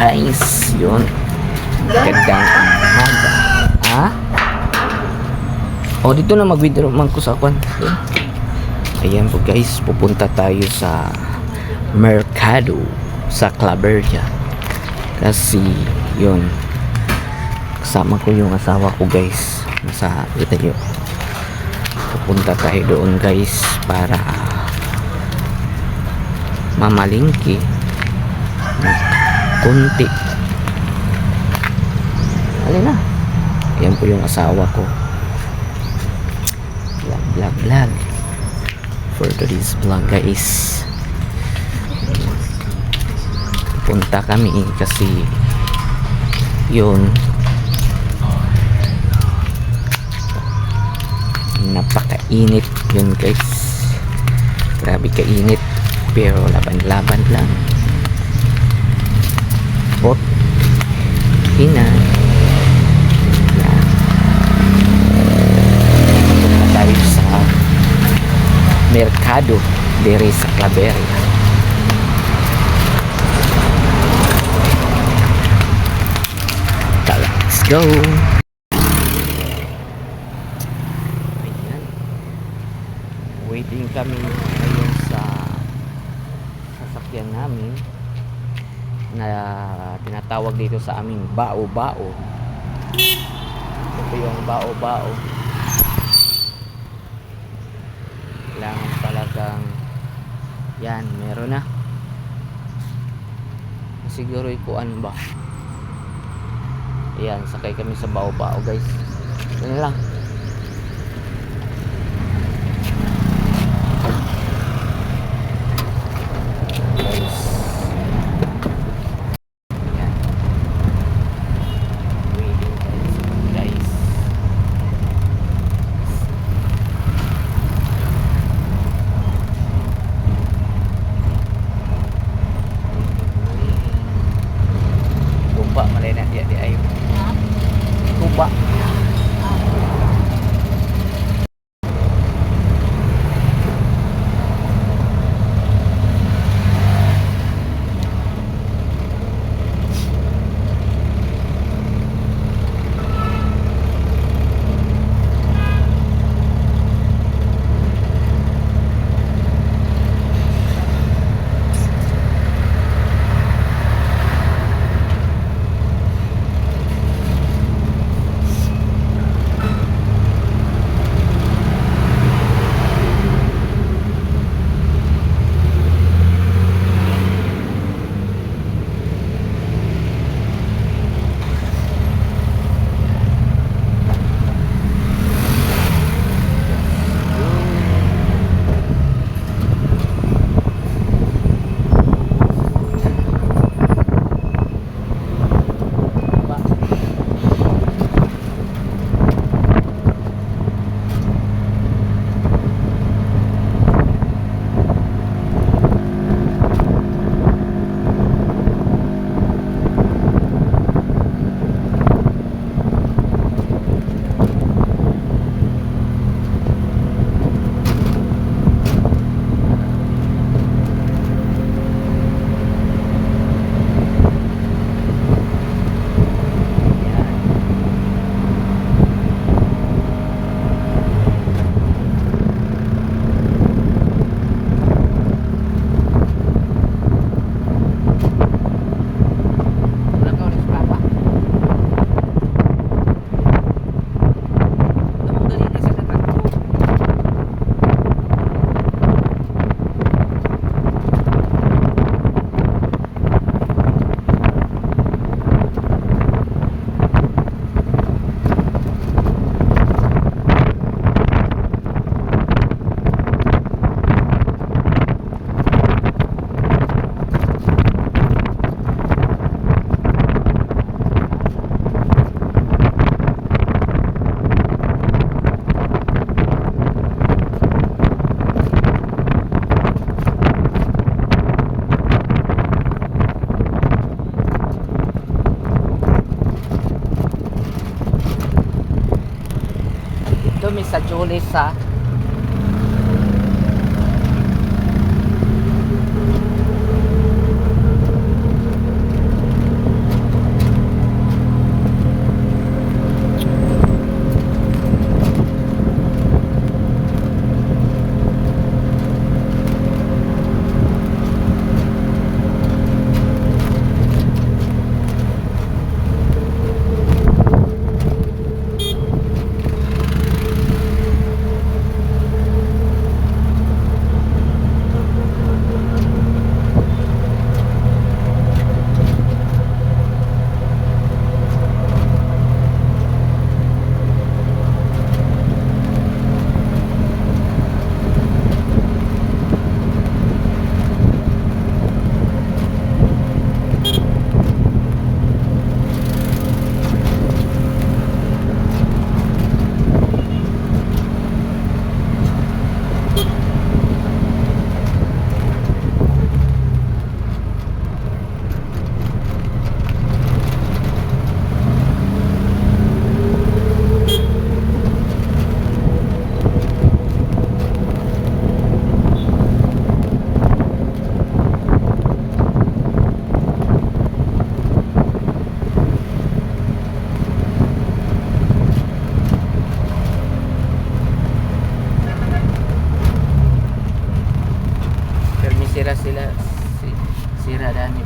guys. Yun. Gandang umaga. Ha? O, dito na mag-withdraw man ko sa kwan. Ayan po guys, pupunta tayo sa Mercado sa Claveria. Kasi, yun. Kasama ko yung asawa ko guys. Nasa tayo. Pupunta tayo doon guys para mamalingki ng kunti. Alin na? Ayan po yung asawa ko. Vlog for today's vlog guys. Punta kami kasi yun, napakainit yun guys. Grabe kainit, pero laban-laban lang. Hot hina. Yan. Punta tayo sa Mercado dere sa Claveria. Let's go. Ayan. Waiting kami ngayon sa sasakyan namin na tinatawag dito sa aming bao-bao. Ito yung bao-bao. Kailangan talagang yan, meron na. Siguro ikuan ba? Ayan, sakay kami sa bao-bao guys. Yan lang. Guys. Ayan. Waiting guys. Kumpa malay na dia di ayo. Kumpa. Dumi sa Julis sa sila sira dani.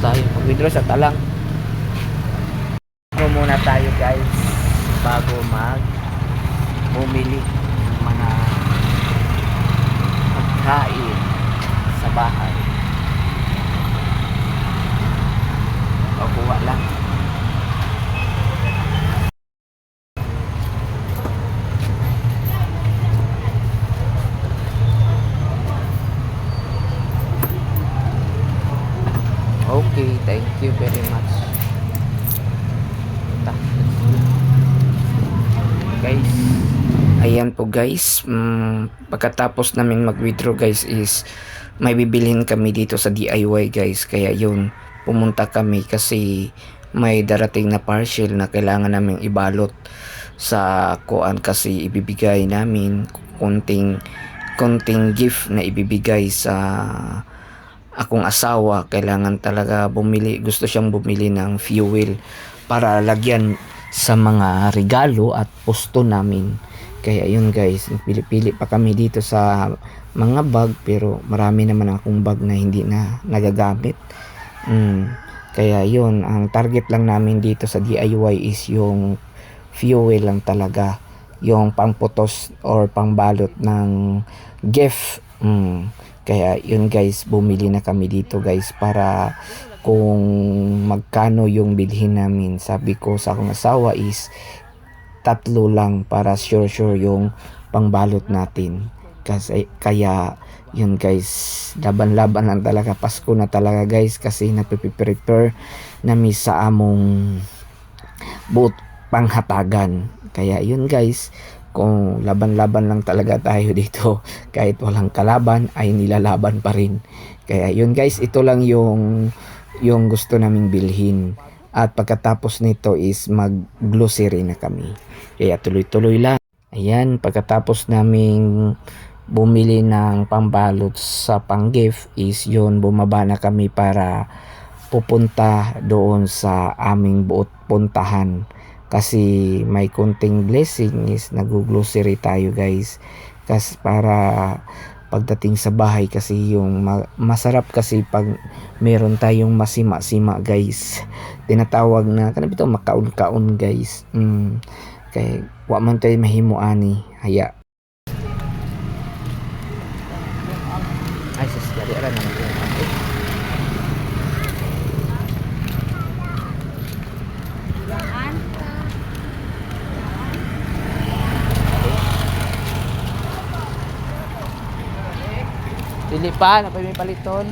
Tayo mag-withdraw sa talang. Muna tayo guys bago bumili ng mga pagkain sa bahay. O kuha lang. Okay, thank you very much. Guys, ayan po guys, pagkatapos namin mag-withdraw guys is may bibilhin kami dito sa DIY guys, kaya yun pumunta kami kasi may darating na parcel na kailangan naming ibalot sa kuan kasi ibibigay namin konting gift na ibibigay sa akong asawa. Kailangan talaga gusto siyang bumili ng fuel para lagyan sa mga regalo at posto namin. Kaya yun guys, pili-pili pa kami dito sa mga bag, pero marami naman akong bag na hindi na nagagamit. Kaya yun, ang target lang namin dito sa DIY is yung fuel lang talaga, yung pangputos or pangbalot ng gift. Kaya yun guys, bumili na kami dito guys para kung magkano yung bilhin namin. Sabi ko sa akong asawa is 3 lang para sure yung pangbalot natin. Kasi kaya yun guys, laban-laban lang talaga. Pasko na talaga guys, kasi napiprepare nami sa among buot panghatagan. Kaya yun guys, kung laban-laban lang talaga tayo dito, kahit walang kalaban ay nilalaban pa rin. Kaya yun guys, ito lang yung gusto naming bilhin. At pagkatapos nito is mag-glossary na kami. Kaya tuloy-tuloy lang. Ayan, pagkatapos naming bumili ng pambalot sa pang-gift is yun, bumaba na kami para pupunta doon sa aming buot puntahan. Kasi may konting blessing is nag-glossary tayo guys. Kasi para pagdating sa bahay, kasi yung masarap kasi pag meron tayong masima-sima guys, tinatawag na kanang bitaw makaon-kaon guys. Kay wa man tayo mahimo ani haya. Ay sis, dali ra nang dili pa na may paliton.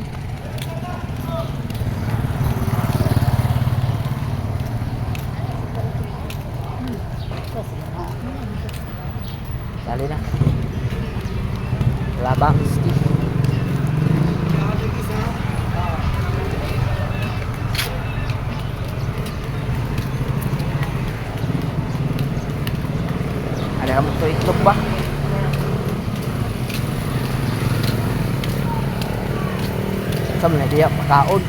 Dali na. Labang ski. Ada kamu tuh itlog ba? Sam na diya pakaon.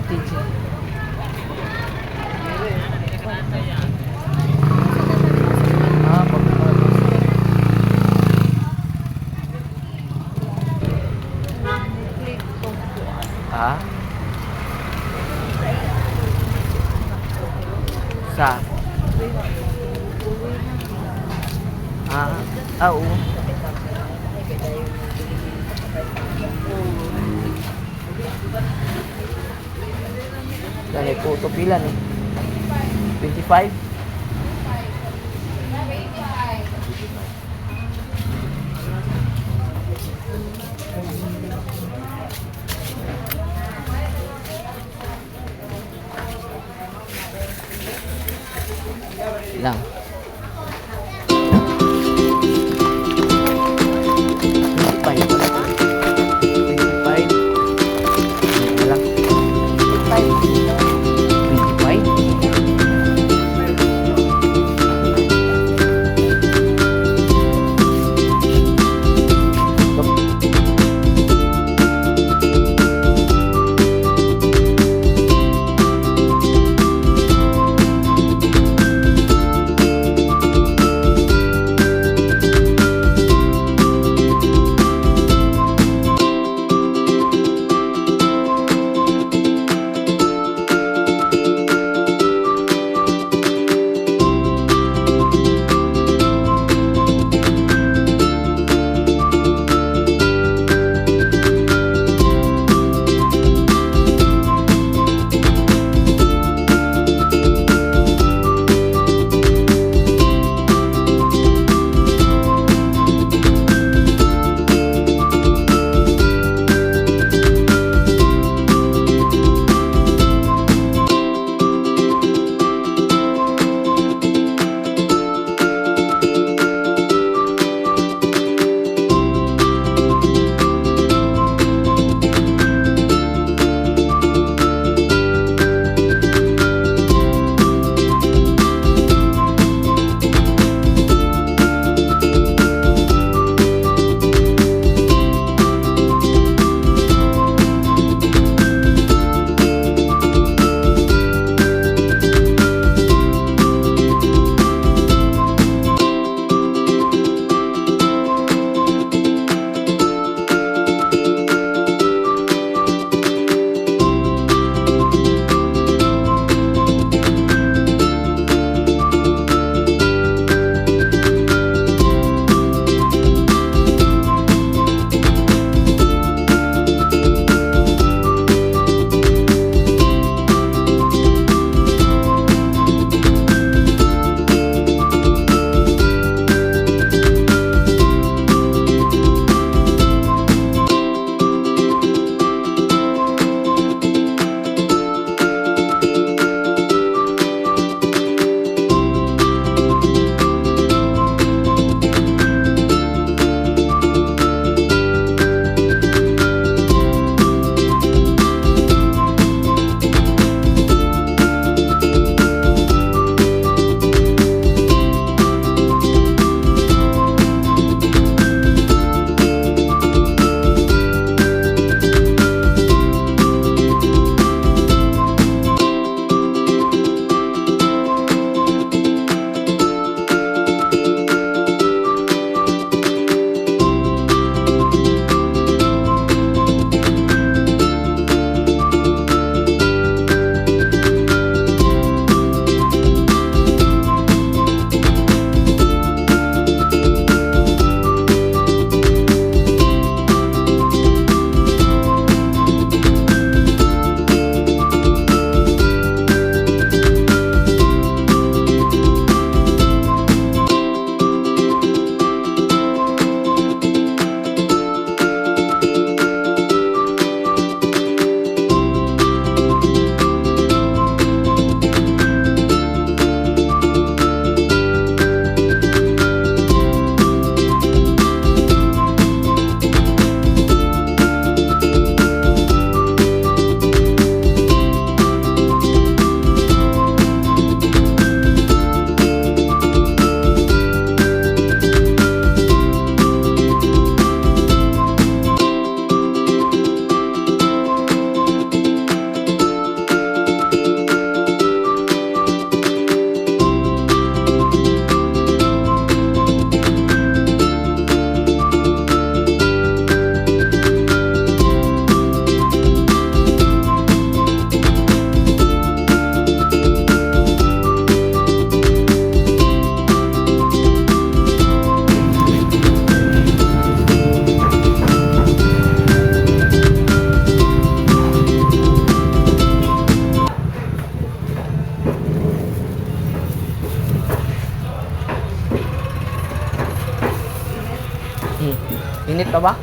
Tiji. Sa oo. Dali po ito pila ni 25. Lang. 25. Init pa ba?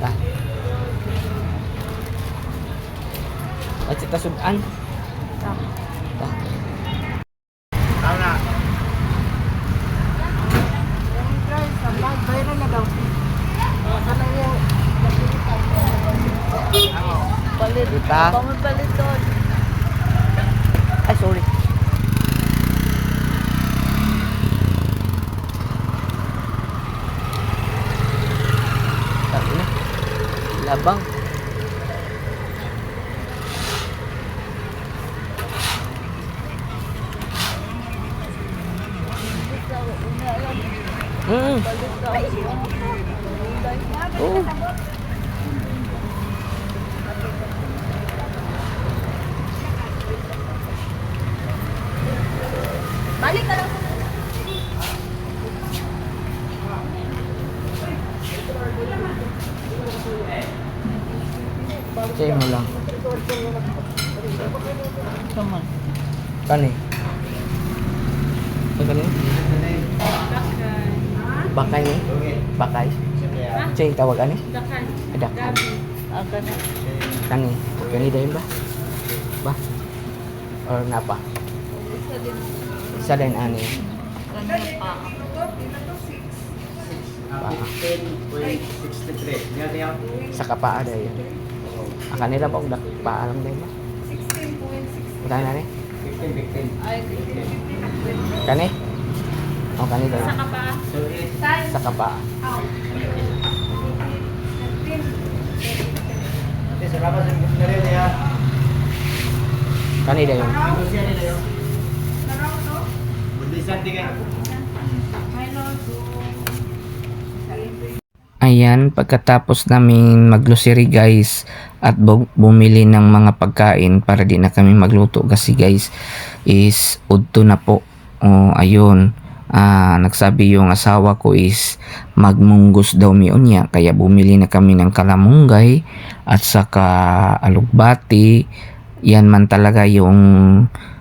Ah. At si tasudan. Ah. Palit. Kita. Palit doon. Ay, sorry. Tangina. Labang. Mm. Oh. Balik ka lang. Chay mo lang. Come on. Kani? Sa kani? Bakay ni? Bakay? Chay, tawag ani? Dakan. Dakan. Aga na. Kani? Kani dahil ba? Ba? Or napa? Isa din. Isa din ani. Kanya pa. Pa. 10.63. Niya niya. Sa kapaa dahil. Ang kanila ba kung paa lang dahil ba? 16.6. Wala na ni? 15. Ay, Kani? O kani dahil. saka pa. So it's Sa kapaa. Ate, salamat sa pagkakaril niya. Kani dahil. Ano siya nila yun? Bundisan di kayo. Ayan, pagkatapos namin maggrocery guys at bumili ng mga pagkain para di na kami magluto kasi guys is udto na po. Ayun, nagsabi yung asawa ko is magmunggos daw miyon niya kaya bumili na kami ng kalamunggay at saka alugbati. Yan man talaga yung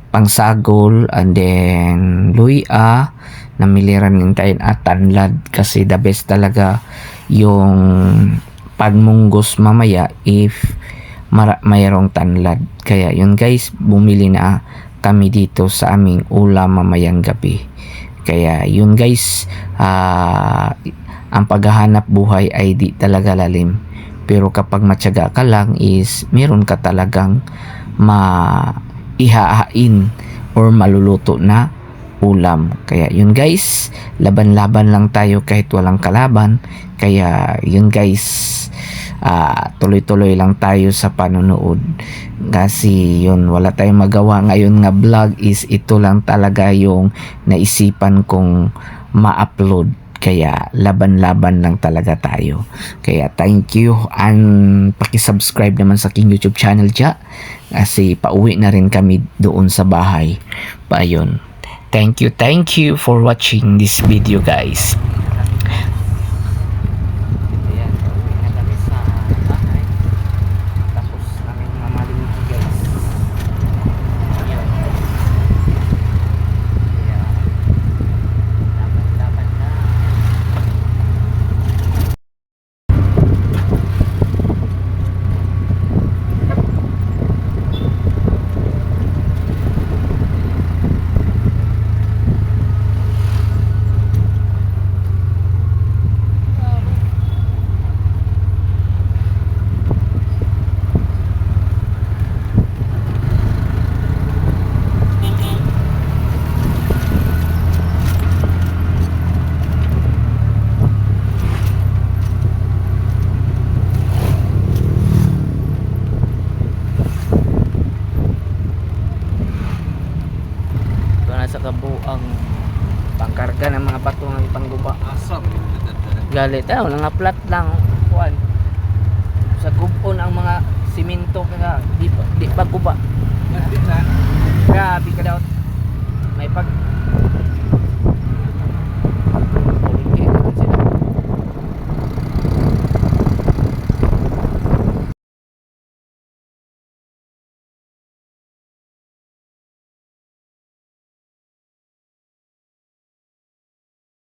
pangsagol and then luya namili rin tayo at tanlad kasi the best talaga yung pagmunggos mamaya if mayroong tanlad. Kaya yun guys, bumili na kami dito sa aming ulam mamayang gabi. Kaya yun guys, ang paghahanap buhay ay di talaga lalim. Pero kapag matyaga ka lang is meron ka talagang maihahain or maluluto na ulam. Kaya yun guys, laban-laban lang tayo kahit walang kalaban. Kaya yun guys, tuloy-tuloy lang tayo sa panonood kasi yun, wala tayong magawa ngayon nga vlog is ito lang talaga yung naisipan kong ma-upload. Kaya laban-laban lang talaga tayo. Kaya thank you and paki-subscribe naman sa aking YouTube channel dyan kasi pauwi na rin kami doon sa bahay pa yun. Thank you for watching this video guys. Ayan, pauwi na kami sa bahay. Tapos namin mamalingki guys. Ayan. Kaya, laban-laban na. Sa kabuang pangkarga ng mga bato ng pangguba. Galit nga flat lang kuan. Sa gubon ang mga simento kaya di pa guba. Grabe ka daw.